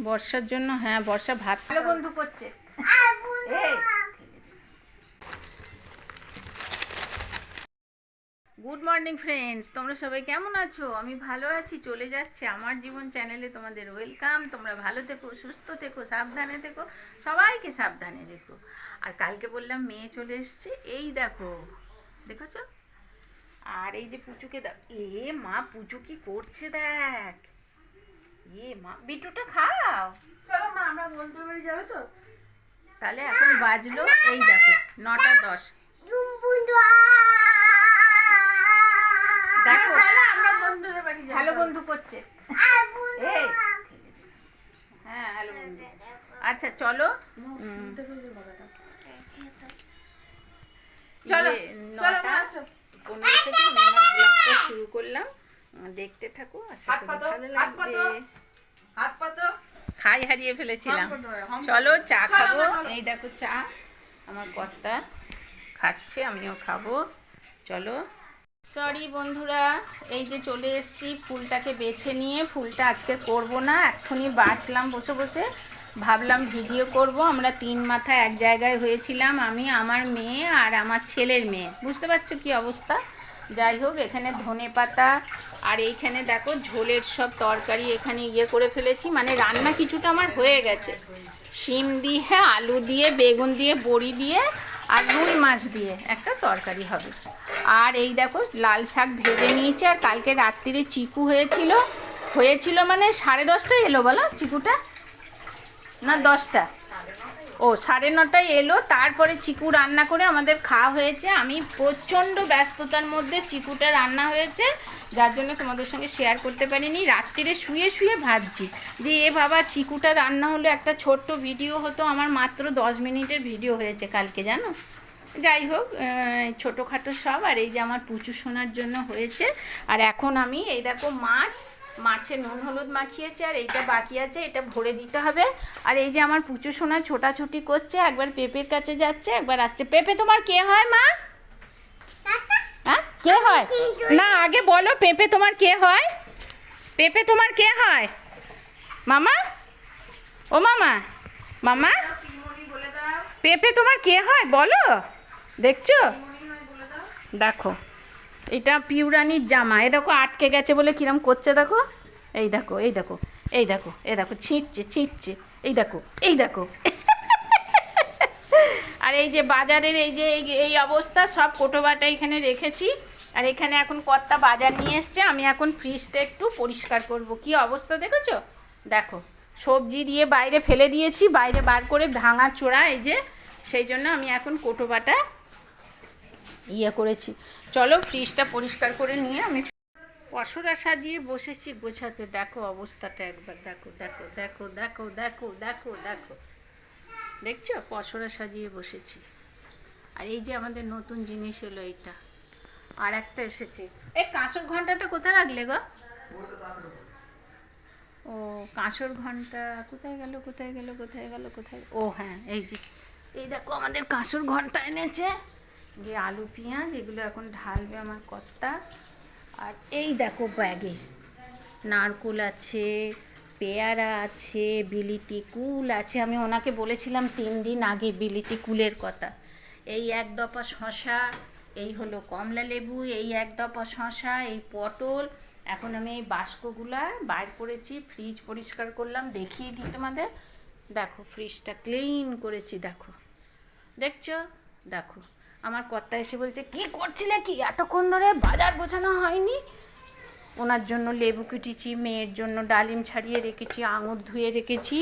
বর্ষার জন্য, হ্যাঁ বর্ষা ভাত ভালো বন্ধু করছে। গুড মর্নিং ফ্রেন্ডস, তোমরা সবাই কেমন আছো? আমি ভালো আছি। চলে যাচ্ছে আমার জীবন চ্যানেলে তোমাদের ওয়েলকাম। তোমরা ভালো থেকো, সুস্থ থেকো, সাবধানে থেকো, সবাইকে সাবধানে রেখো। আর কালকে বললাম মেয়ে চলে এসছে, এই দেখো দেখেছো। আর এই যে পুচুকে দেখ, এ মা পুচু কি করছে দেখ। এ মা বিটুটা খাও। চলো মা, আমরা বন্ধুর বাড়ি যাবে তো। তাহলে এখন বাজলো এই দেখো 9:10। দেখো আমরা বন্ধুদের বাড়ি যাবো। হ্যালো বন্ধু করছে। এই হ্যাঁ হ্যালো বন্ধু। আচ্ছা চলো চলো, চলো মা, 9:15 থেকে আমি আমার ব্লগটা শুরু করলাম। দেখতে থাকো, আশা করি ভালো লাগবে। হাত পাতো। খাই হারিয়ে ফেলেছিলাম। হাম চলো চা চলো, খাবো। চলো। এই দেখো চা আমার কর্তা খাচ্ছে, আমিও খাবো। চলো। সরি বন্ধুরা, এই যে চলে এসেছি ফুলটাকে বেছে নিয়ে। ফুলটা আজকে করব না, এক্ষুনি বাছলাম বসে বসে, ভাবলাম ভিডিও করব। আমরা 3 মাথা এক জায়গায় হয়েছিলাম, আমি, আমার মেয়ে আর আমার ছেলের মেয়ে। বুঝতে পারছো কি অবস্থা। যাই হোক, এখানে ধনেপাতা আর এইখানে দেখো ঝোলের সব তরকারি এখানে করে ফেলেছি। মানে রান্না কিছুটা আমার হয়ে গেছে। শিম দিয়ে, আলু দিয়ে, বেগুন দিয়ে, বড়ি দিয়ে আর রুই মাছ দিয়ে একটা তরকারি হবে। আর এই দেখো লাল শাক ভেজে নিয়েছি। আর কালকে রাত্রিরে চিকু হয়েছিল মানে 10:30টায় এলো বলো চিকুটা, না 10টা, ও 9:30টায় এলো। তারপরে চিকু রান্না করে আমাদের খাওয়া হয়েছে। আমি প্রচণ্ড ব্যস্ততার মধ্যে চিকুটা রান্না হয়েছে, যার জন্য তোমাদের সঙ্গে শেয়ার করতে পারিনি। রাত্রিরে শুয়ে শুয়ে ভাবছি যে এ বাবা চিকুটা রান্না হলো, একটা ছোট্ট ভিডিও হতো। আমার মাত্র 10 মিনিটের ভিডিও হয়েছে কালকে, জানো। যাই হোক, ছোটোখাটো সব। আর এই যে আমার পুচু সোনার জন্য হয়েছে। আর এখন আমি এই দেখো মাছে নুন হলুদ মাখিয়েছে, আর এইটা বাকি আছে, এটা ভরে দিতে হবে। আর এই যে আমার পুচু সোনা ছোটাছুটি করছে, একবার পেঁপের কাছে যাচ্ছে, একবার আসছে। পেঁপে তোমার কে হয় মা? হ্যাঁ কে হয়? না আগে বলো, পেঁপে তোমার কে হয়? পেঁপে তোমার কে হয় মামা? ও মামা, মামা পেঁপে তোমার কে হয় বলো। দেখছো, দেখো এটা পিউরানির জামা। এ দেখো আটকে গেছে বলে কিরম করছে দেখো। এই দেখো এই দেখো এই দেখো এই দেখো ছিঁটছে। এই দেখো এই দেখো। আর এই যে বাজারের এই যে এই অবস্থা, সব কোটোবাটা এখানে রেখেছি। আর এখানে এখন কর্তা বাজার নিয়ে এসছে। আমি এখন ফ্রিজটা একটু পরিষ্কার করব। কি অবস্থা দেখেছো, দেখো সবজি দিয়ে বাইরে ফেলে দিয়েছি, বাইরে বার করে ভাঙা চোরা এই যে, সেই জন্য আমি এখন কোটোবাটা করেছি। চলো ফ্রিজটা পরিষ্কার করে নিয়ে আমি পশরা সাজিয়ে বসেছি গোছাতে। দেখো অবস্থাটা একবার দেখো দেখো দেখো দেখো দেখো দেখো দেখো, দেখছো পশরা সাজিয়ে বসেছি। আর এই যে আমাদের নতুন জিনিস এলো এইটা, আর একটা এসেছে। এই কাঁসর ঘন্টাটা কোথায় রাখলে গো? ও কাঁসর ঘন্টা কোথায় গেল কোথায় গেল কোথায় গেল কোথায়, ও হ্যাঁ এই যে, এই দেখো আমাদের কাঁসর ঘন্টা এনেছে। যে আলু পেঁয়াজ এগুলো এখন ঢালবে আমার কর্তা। আর এই দেখো ব্যাগে নারকোল আছে, পেয়ারা আছে, বিলিতি কুল আছে। আমি ওনাকে বলেছিলাম 3 দিন আগে বিলিতি কুলের কথা। এই 1 দফা শশা, এই হলো কমলা লেবু, এই 1 দফা শশা, এই পটল। এখন আমি এই বাস্কগুলা বার করেছি, ফ্রিজ পরিষ্কার করলাম, দেখিয়ে দিই তোমাদের। দেখো ফ্রিজটা ক্লিন করেছি, দেখো দেখছো, দেখো। আমার কর্তা এসে বলছে কি করছিলে, কি এতক্ষণ ধরে বাজার গোছানো হয়নি? ওনার জন্য লেবু কেটেছি, মেয়ের জন্য ডালিম ছাড়িয়ে রেখেছি, আঙুর ধুয়ে রেখেছি।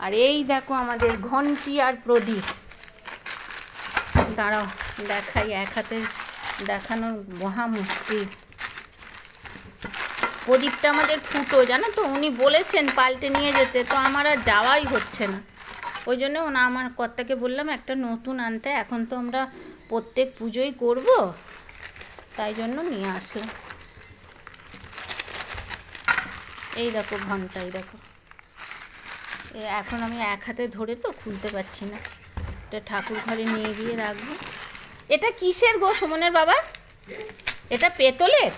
আর এই দেখো আমাদের ঘন্টি আর প্রদীপ। দাঁড়াও দেখাই, এক হাতে দেখানোর মহা মুশকিল। প্রদীপটা আমাদের ফুটো, জানো তো। উনি বলেছেন পাল্টে নিয়ে যেতে, তো আমার আর যাওয়াই হচ্ছে না। ওই জন্য আমার কর্তাকে বললাম একটা নতুন আনতে। এখন তো আমরা প্রত্যেক পুজোই করব, তাই জন্য নিয়ে আসলাম। এই দেখো ঘন্টা, এই দেখো। এখন আমি এক হাতে ধরে তো খুলতে পারছি না। এটা ঠাকুর ঘরে নিয়ে গিয়ে রাখবো। এটা কিসের গো সুমনের বাবা? এটা পেতলের?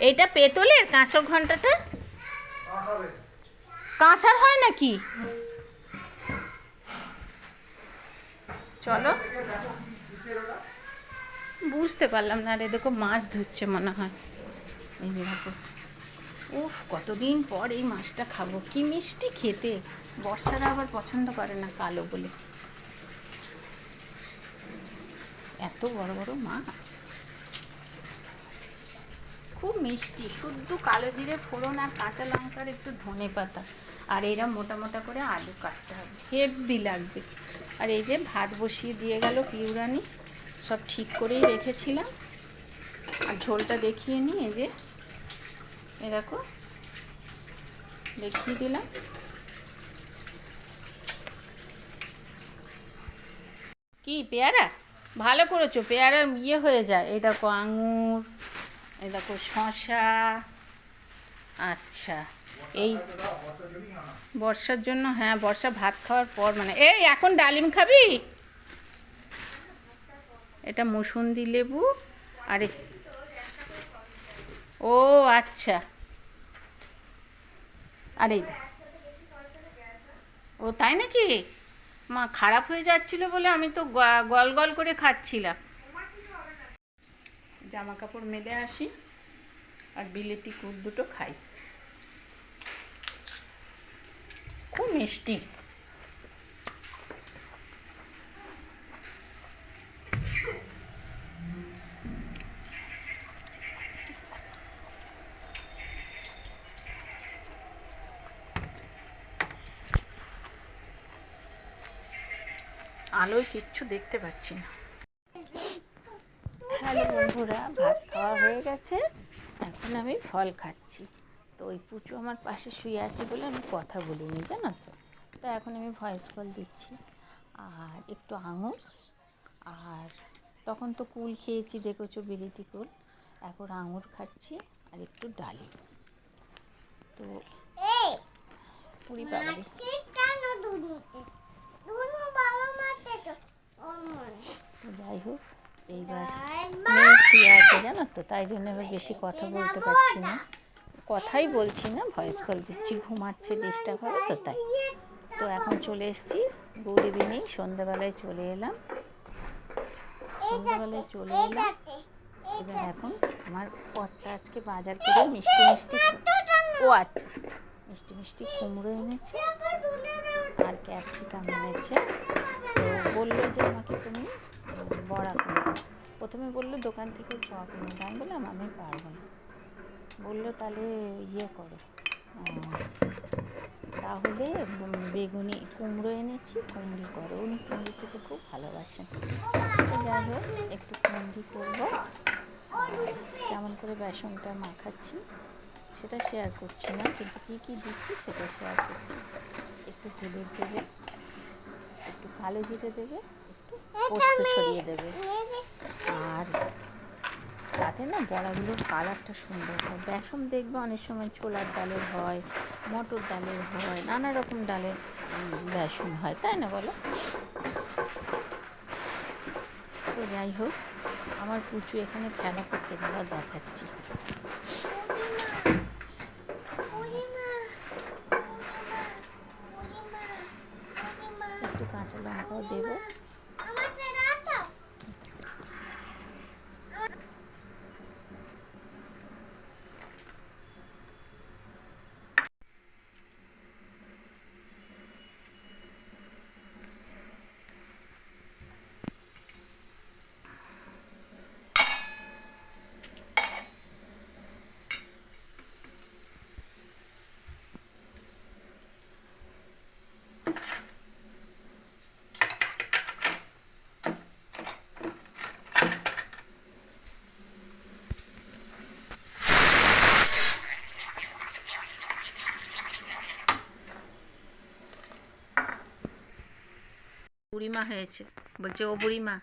এইটা পেতলের কাঁসর ঘন্টাটা? কাঁসার হয় নাকি? চলো, বুঝতে পারলাম না রে। দেখো মাছ ধরছে মনে হয়। এই দেখো, উফ কতদিন পর এই মাছটা খাবো। কি মিষ্টি খেতে। বর্ষারা আবার পছন্দ করে না কালো বলে। এত বড় বড় মাছ, খুব মিষ্টি। শুদ্ধ কালো জিরে ফোড়ন আর কাঁচা লঙ্কার একটু ধনে পাতা, আর এরা মোটা মোটা করে আলু কাটতে হবে, হেভি লাগবে। আর এই যে ভাত বসিয়ে দিয়ে গেল পিউরানি, সব ঠিক করেই রেখেছিলাম। আর ঝোলটা দেখিয়ে নিই, এই যে এ দেখো দেখিয়ে দিলাম। কি পেয়ারা? ভালো করেছো, পেয়ারা ইয়ে হয়ে যায়। এই দেখো আঙুর, এই দেখো শশা। আচ্ছা, এই বর্ষার জন্য, হ্যাঁ বর্ষা ভাত খাওয়ার পর মানে। এই এখন ডালিম খাবি? এটা মুসুন্দি লেবু। আরে ও আচ্ছা, আরে ও তাই নাকি? মা খারাপ হয়ে যাচ্ছিল বলে আমি তো গল গল করে খাচ্ছিলাম। জামা কাপড় মেলে আসি আর বিলেতি কুল দুটো খাই। খুব মিষ্টি। আলোয় কিচ্ছু দেখতে পাচ্ছি না। হ্যালো বন্ধুরা, ভাত খাওয়া হয়ে গেছে। এখন আমি ফল খাচ্ছি। তো ওই পুচু আমার পাশে শুয়ে আছে বলে আমি কথা বলিনি, জানো তো। তো এখন আমি ভয়েস কল দিচ্ছি। আর একটু আঙুর, আর তখন তো কুল খেয়েছি দেখেছো, বিলিতি কুল। এখন আঙুর খাচ্ছি আর একটু ডালি। তো পুরি পাবলি। তো যাই হোক, এইবার মেয়ে শুয়ে আছে জানো তো, তাই জন্য এবার বেশি কথা বলতে পারছি না। কথাই বলছি না, ভয়েস কল দিচ্ছি। ঘুমাচ্ছে, ডিস্টার্ব হবে তো তাই। তো এখন চলে এসেছি, গুড ইভিনিং, সন্ধ্যাবেলায় চলে এলাম। সন্ধ্যাবেলায় চলে এলাম। এবার এখন আমার কর্তা আজকে বাজার করে মিষ্টি মিষ্টি, ও আচ্ছা, মিষ্টি মিষ্টি কুমড়ো এনেছে আর ক্যাপসিকাম এনেছে। তো বললো যে আমাকে তুমি বড়া করে দাও। প্রথমে বললো দোকান থেকে চ কিনে দাও, বললাম আমি পারবো না। বললো তাহলে ইয়ে করো, তাহলে বেগুনি কুমড়ো এনেছি, কুমড়ি করো। উনি কুমড়ি খেতে খুব ভালোবাসেন। তো যাই হোক, একটু কুমড়ি করবো। আর কেমন করে বেসনটা মাখাচ্ছি সেটা শেয়ার করছি না, কিন্তু কী কী দিচ্ছি সেটা শেয়ার করছি। একটু হলুদ দেবে, একটু কালো জিরে দেবে, একটু পোস্ত ছড়িয়ে দেবে। আর তাতে না বড়াগুলোর কালারটা সুন্দর হয়। বেসন দেখবে অনেক সময় ছোলার ডালের হয়, মটর ডালের হয়, নানা রকম ডালের বেসন হয়, তাই না বলো? তো যাই হোক, আমার পুচু এখানে খেলা করছে, দাঁড়াও দেখাচ্ছি। একটু কাঁচা লঙ্কাও দেবো। বুড়িমা হয়েছে, বলছে ও বুড়িমা,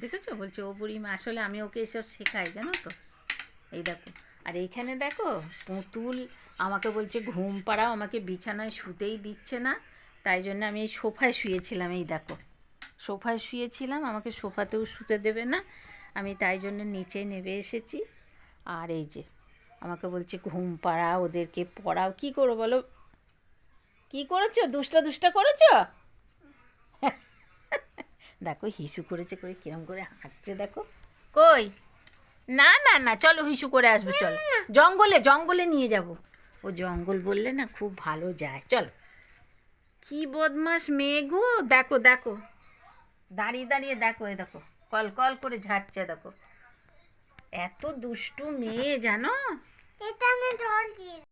দেখেছো, বলছে ও বুড়িমা। আসলে আমি ওকে এসব শেখাই জানো তো। এই দেখো, আর এইখানে দেখো পুতুল আমাকে বলছে ঘুম পাড়াও, আমাকে বিছানায় শুতেই দিচ্ছে না। তাই জন্য আমি এই সোফায় শুয়েছিলাম। এই দেখো, সোফায় শুয়েছিলাম, আমাকে সোফাতেও শুতে দেবে না। আমি তাই জন্য নিচে নেমে এসেছি। আর এই যে আমাকে বলছে ঘুম পাড়াও, ওদেরকে পড়াও। কী করো বলো, কি করেছো? দুষ্টা দুষ্টা করেছো? দেখো হিসু করেছে, করে কিরম করে হাঁটছে দেখো। কই? না না না, চলো হিসু করে আসবে, চলো জঙ্গলে, জঙ্গলে নিয়ে যাব। ও জঙ্গল বললে না খুব ভালো যায়, চলো। কি বদমাস মেয়ে গো, দেখো দেখো, দাঁড়িয়ে দাঁড়িয়ে দেখো, এ দেখো কল কল করে ঝাড়ছে দেখো। এত দুষ্টু মেয়ে জানো।